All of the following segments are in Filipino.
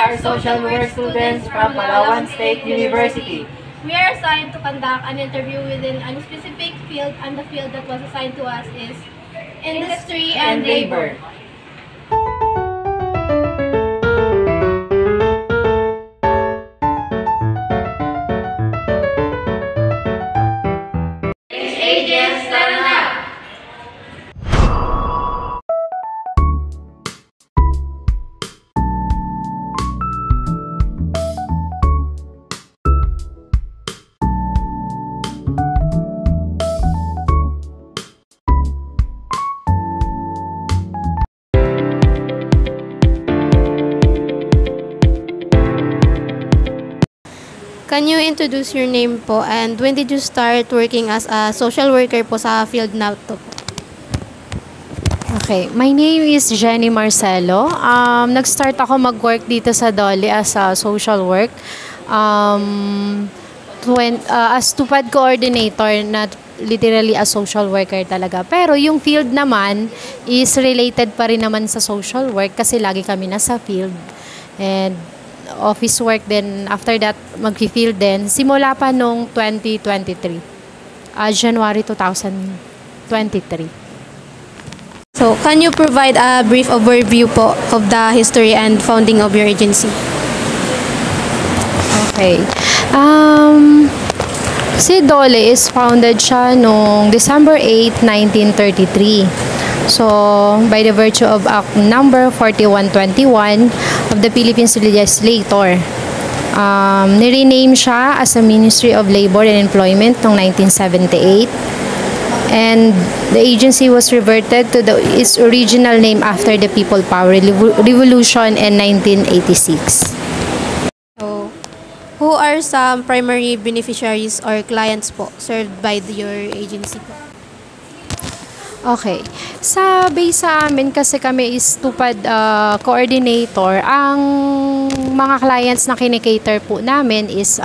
are social work students from Palawan State University. We are assigned to conduct an interview within a specific field, and the field that was assigned to us is industry and labor. Can you introduce your name po, and when did you start working as a social worker po sa field na to? Okay, my name is Jenny Marcelo. Nag-start ako mag-work dito sa Dole as a social work. As TUPAD coordinator, not literally a social worker talaga. Pero yung field naman is related pa rin naman sa social work kasi lagi kami nasa field. And office work din, after that mag-field din simula pa nung 2023, January 2023. So, can you provide a brief overview po of the history and founding of your agency? Okay. Si Dole is founded siya noong December 8, 1933. So, by the virtue of Act number 4121 of the Philippines Legislature, nirename siya as a Ministry of Labor and Employment noong 1978. And the agency was reverted to its original name after the People Power Revolution in 1986. So, who are some primary beneficiaries or clients po served by your agency po? Okay. Sa base sa amin kasi kami is TUPAD coordinator, ang mga clients na kinikater po namin is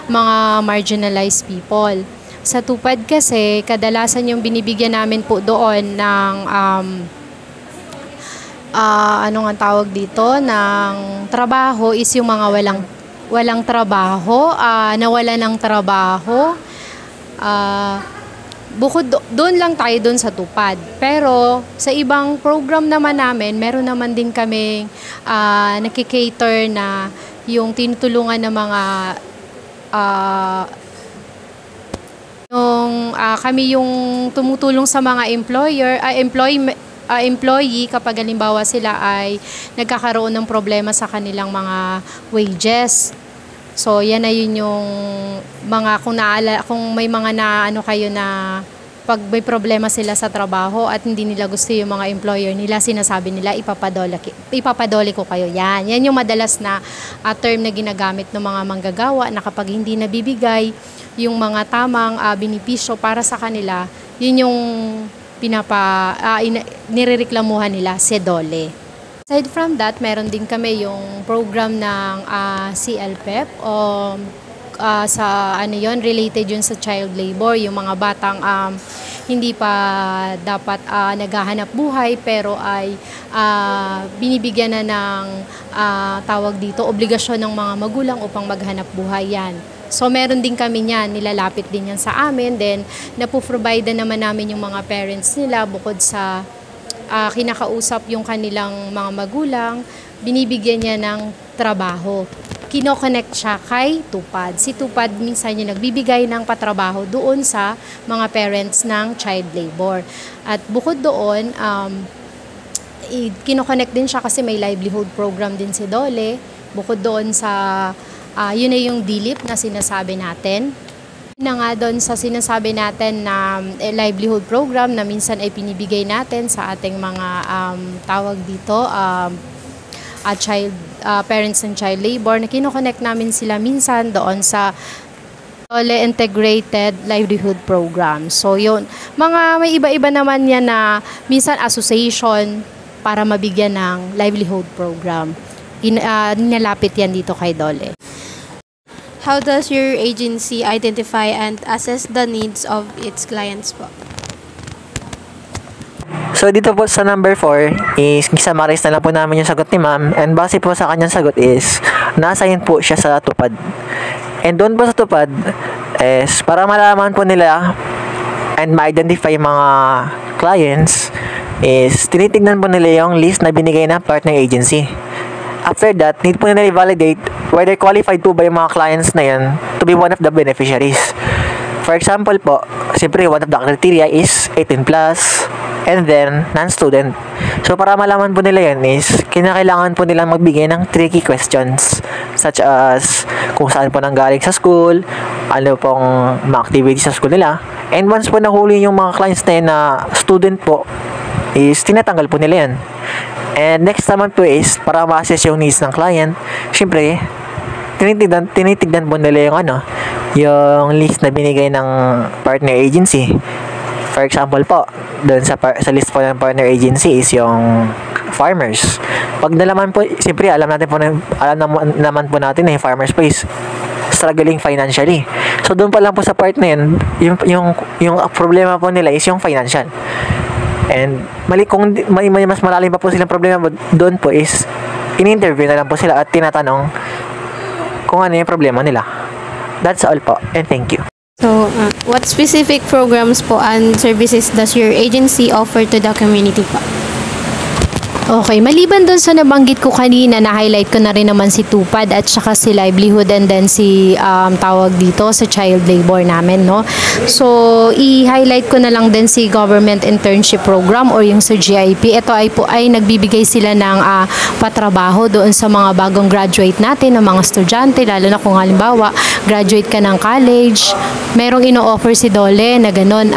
mga marginalized people. Sa TUPAD kasi, kadalasan yung binibigyan namin po doon ng ano nga tawag dito, ng trabaho is yung mga walang trabaho, nawalan ng trabaho. Bukod doon lang tayo doon sa TUPAD. Pero sa ibang program naman namin, meron naman din kami nakikater na yung tinutulungan ng mga kami yung tumutulong sa mga employee kapag halimbawa sila ay nagkakaroon ng problema sa kanilang mga wages. So, yan na yun yung mga, kung may mga kayo na pag may problema sila sa trabaho at hindi nila gusto yung mga employer nila, sinasabi nila, ipapadole ko kayo. Yan yung madalas na term na ginagamit ng mga manggagawa na kapag hindi nabibigay yung mga tamang benepisyo para sa kanila, yun yung nirereklamuhan nila sa dole. Aside from that, meron din kami yung program ng CLPEP sa related yun sa child labor, yung mga batang hindi pa dapat naghahanap buhay pero ay binibigyan na ng tawag dito, obligasyon ng mga magulang upang maghanap buhay yan. So, meron din kami niyan, nilalapit din yan sa amin, then napoprovide naman namin yung mga parents nila bukod sa kinakausap yung kanilang mga magulang, binibigyan niya ng trabaho. Kino-connect siya kay TUPAD. Si TUPAD minsan yung nagbibigay ng patrabaho doon sa mga parents ng child labor. At bukod doon, kino-connect din siya kasi may livelihood program din si Dole. Bukod doon sa, yun na yung DLIP na sinasabi natin. Na nga doon sa sinasabi natin na livelihood program na minsan ay pinibigay natin sa ating mga tawag dito, parents and child labor, na kinoconnect namin sila minsan doon sa Dole Integrated Livelihood Program. So yun, may iba-iba naman yan na minsan association para mabigyan ng livelihood program. Nilalapit yan dito kay Dole. How does your agency identify and assess the needs of its clients po? So So, dito po sa number 4 is summarize na lang po namin yung sagot ni ma'am. And base po sa kanyang sagot is, na-assign po siya sa tupad. And doon po sa tupad is, para malaman po nila and ma-identify yung mga clients, is tinitignan po nila yung list na binigay ng partner agency. After that, need po nila i-validate whether qualified po ba yung mga clients na yan to be one of the beneficiaries. For example po, siyempre one of the criteria is 18 plus and then non-student. So para malaman po nila yan is kinakailangan po nilang magbigay ng tricky questions such as kung saan po nanggaling sa school, ano pong mga activities sa school nila. And once po nahuli yung mga clients na yan na student po, is tinatanggal po nila yan. And next naman po is, para ma-assess yung needs ng client, syempre, tinitignan po nila yung yung list na binigay ng partner agency. For example po, doon sa list po ng partner agency is yung farmers. Pag nalaman po, syempre, alam naman po natin na yung farmers po is struggling financially. So, doon pa lang po sa part na yun, yung problema po nila is yung financial. And kung may mas malalim pa po silang problema doon po is in-interview na lang po sila at tinatanong kung ano yung problema nila. That's all po, and thank you. So, what specific programs po and services does your agency offer to the community po? Okay, maliban doon sa nabanggit ko kanina, na-highlight ko na rin naman si Tupad at saka si Livelihood and then si tawag dito sa child labor namin, no? So, i-highlight ko na lang din si Government Internship Program or yung sa GIP. Ito ay nagbibigay sila ng patrabaho doon sa mga bagong graduate natin, ng mga estudyante, lalo na kung halimbawa, graduate ka ng college, merong ino-offer si DOLE na ganun,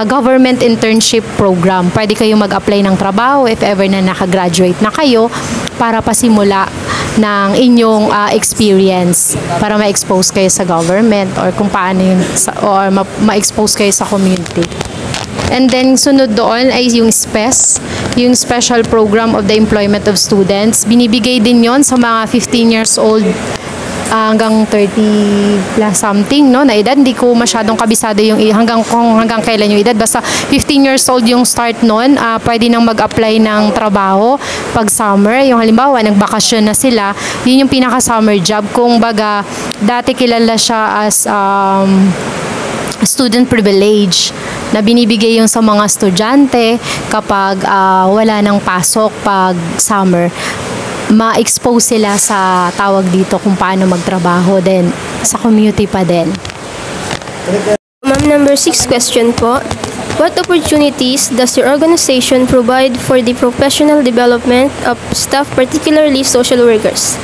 Government Internship Program. Pwede kayong mag-apply ng trabaho if ever na nakagraduate na kayo para pasimula ng inyong experience para ma-expose kayo sa government or kung paano yun, or ma-expose kayo sa community. And then sunod doon ay yung SPES, yung Special Program of the Employment of Students. Binibigay din yon sa mga 15 years old hanggang 30 plus something, no, na edad. Hindi ko masyadong kabisado yung hanggang kailan yung edad. Basta 15 years old yung start noon, pwede nang mag-apply ng trabaho pag summer. Yung halimbawa, nagbakasyon na sila, yun yung pinaka-summer job. Kung baga, dati kilala siya as student privilege na binibigay yung sa mga estudyante kapag wala nang pasok pag summer. Ma-expose sila sa tawag dito kung paano magtrabaho din sa community pa din. Ma'am, number 6 question po. What opportunities does your organization provide for the professional development of staff, particularly social workers?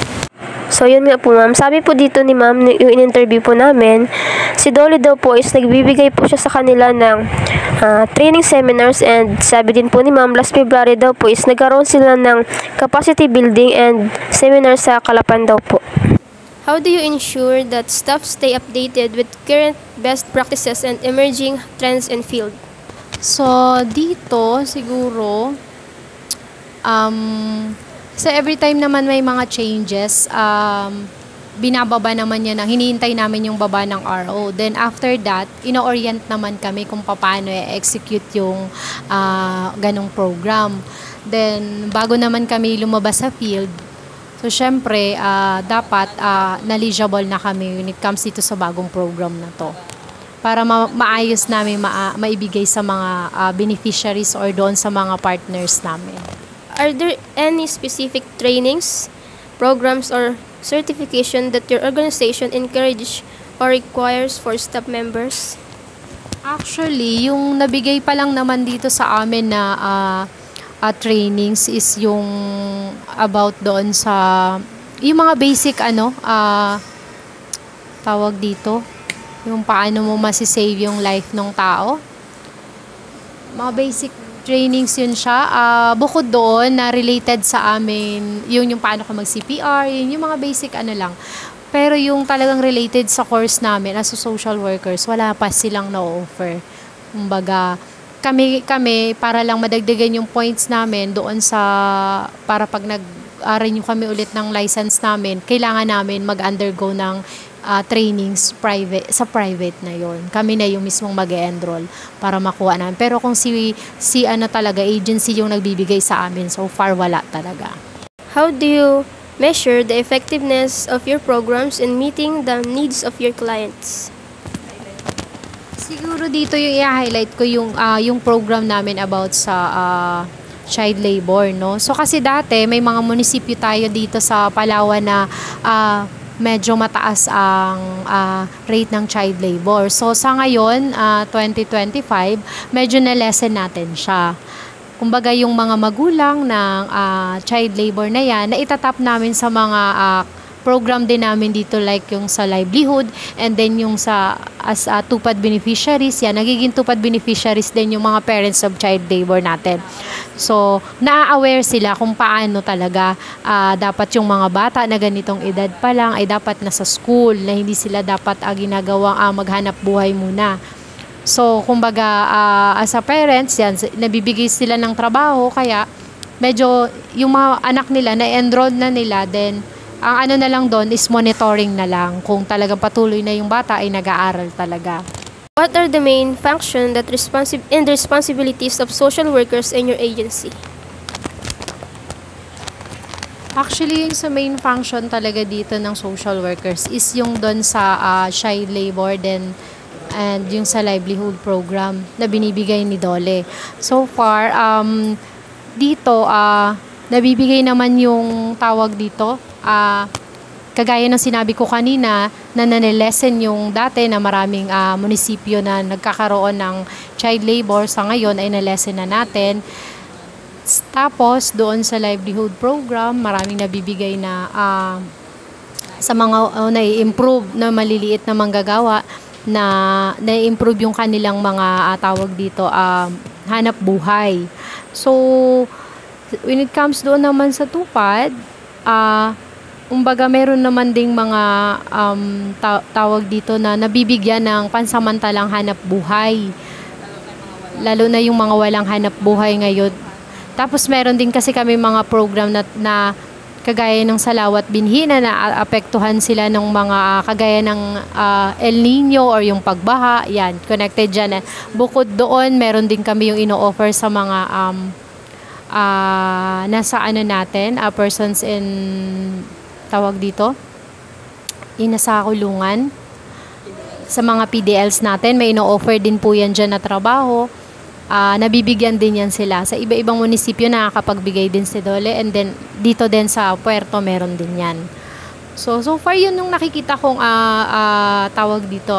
So, yun nga po ma'am. Sabi po dito ni ma'am, yung in-interview po namin, si DOLE daw po is nagbibigay po siya sa kanila ng training seminars, and sabi din po ni ma'am, last February daw po is nagkaroon sila ng capacity building and seminar sa Calapan daw po. How do you ensure that staff stay updated with current best practices and emerging trends in field? So, dito siguro so every time naman may mga changes, binababa naman yan, hinihintay namin yung baba ng RO. Then after that, ino-orient naman kami kung paano i-execute yung ganong program. Then bago naman kami lumabas sa field, so syempre dapat knowledgeable na kami when it comes dito sa bagong program na to, para maayos namin maibigay sa mga beneficiaries or doon sa mga partners namin. Are there any specific trainings, programs, or certification that your organization encourage or requires for staff members? Actually, yung nabigay pa lang naman dito sa amin na trainings is yung about doon sa yung mga basic tawag dito, yung paano mo masisave yung life ng tao. Mga basic trainings yun siya. Bukod doon na related sa amin, yung paano ka mag-CPR, yung mga basic lang. Pero yung talagang related sa course namin as a social workers, wala pa silang na-offer. Kumbaga, kami para lang madagdagan yung points namin doon sa, para pag nag-renew kami ulit ng license namin, kailangan namin mag-undergo ng trainings sa private na yon. Kami na yung mismong mag-enroll para makuha namin. Pero kung si ano talaga, agency yung nagbibigay sa amin, so far wala talaga. How do you measure the effectiveness of your programs in meeting the needs of your clients? Siguro dito yung i-highlight ko yung program namin about sa child labor, no? So kasi dati may mga munisipyo tayo dito sa Palawan na medyo mataas ang rate ng child labor. So sa ngayon, 2025, medyo na-lessen natin siya. Kumbaga yung mga magulang ng child labor na yan, na itatap namin sa mga program din namin dito like yung sa livelihood and then yung sa as tupad beneficiaries, yan, nagiging tupad beneficiaries din yung mga parents of child labor natin. So, na-aware sila kung paano talaga dapat yung mga bata na ganitong edad pa lang ay dapat nasa school, na hindi sila dapat ginagawang maghanap buhay muna. So, kumbaga, as a parents, yan, nabibigay sila ng trabaho, kaya medyo yung mga anak nila na-enroll na nila, then ang ano na lang doon is monitoring na lang kung talagang patuloy na yung bata ay nag-aaral talaga. What are the main function and responsibilities of social workers in your agency? Actually, yung sa main function talaga dito ng social workers is yung doon sa child labor then and yung sa livelihood program na binibigay ni DOLE. So far, dito, nabibigay naman yung tawag dito, kagaya ng sinabi ko kanina na nanilesen yung dati na maraming munisipyo na nagkakaroon ng child labor, sa ngayon ay nalesen na natin. Tapos doon sa livelihood program, maraming nabibigay na sa mga na-improve na maliliit na manggagawa na na-improve yung kanilang mga tawag dito hanap buhay. So when it comes doon naman sa tupad, kumbaga meron naman ding mga tawag dito na nabibigyan ng pansamantalang hanap buhay. Lalo na yung mga walang hanap buhay ngayon. Tapos meron din kasi kami mga program na kagaya ng Salawat Binhi na naapektuhan sila ng mga kagaya ng El Nino or yung pagbaha. Yan, connected dyan. Bukod doon, meron din kami yung ino-offer sa mga nasa ano natin, persons in tawag dito, nasa kulungan. Sa mga PDLs natin, may ino-offer din po yan dyan na trabaho. Nabibigyan din yan sila. Sa iba-ibang munisipyo nakakapagbigay din si DOLE, and then dito din sa Puerto meron din yan. So far yun yung nakikita kong tawag dito,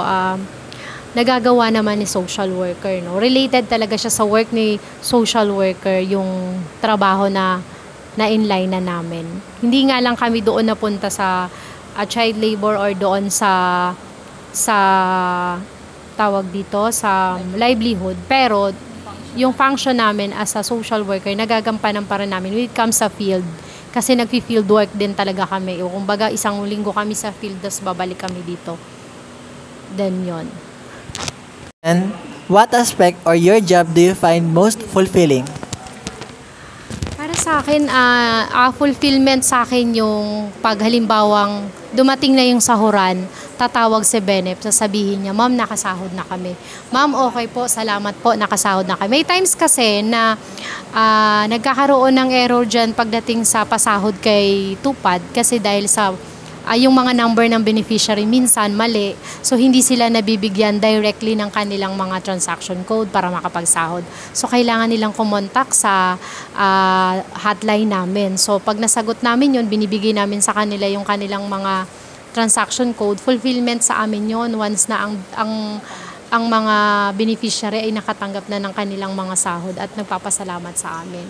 nagagawa naman ni social worker, no? Related talaga siya sa work ni social worker, yung trabaho na inline na namin. Hindi nga lang kami doon napunta sa child labor or doon sa tawag dito sa livelihood, pero yung function namin as a social worker nagagampanan pa rin namin when it comes sa field, kasi nagfi-field work din talaga kami. O kumbaga isang linggo kami sa field, tas babalik kami dito. Then yon. And what aspect or your job do you find most fulfilling? Para sa akin, fulfillment sa akin yung pag halimbawang dumating na yung sahuran, tatawag si Benep, sasabihin niya, "Ma'am, nakasahod na kami." "Ma'am, okay po, salamat po, nakasahod na kami." May times kasi na nagkakaroon ng error dyan pagdating sa pasahod kay Tupad, kasi dahil sa yung mga number ng beneficiary minsan mali, so hindi sila nabibigyan directly ng kanilang mga transaction code para makapagsahod. So kailangan nilang kumontak sa hotline namin. So pag nasagot namin yun, binibigay namin sa kanila yung kanilang mga transaction code. Fulfillment sa amin yun once na ang mga beneficiary ay nakatanggap na ng kanilang mga sahod at nagpapasalamat sa amin.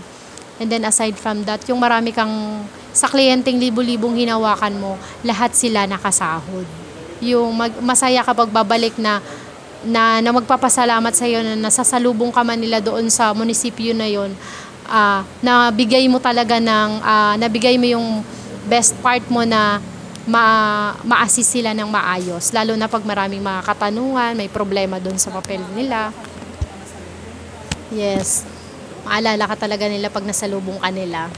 And then aside from that, yung marami kang sa kliyenteng libo-libong hinawakan mo, lahat sila nakasahod. Yung masaya kapag babalik na magpapasalamat sa iyo na nasasalubong ka man nila doon sa munisipyo na yon, na bigay mo talaga nabigay mo yung best part mo na ma-assist sila ng maayos, lalo na pag maraming mga katanungan, may problema doon sa papel nila. Yes. Maalala ka talaga nila pag nasalubong ka nila.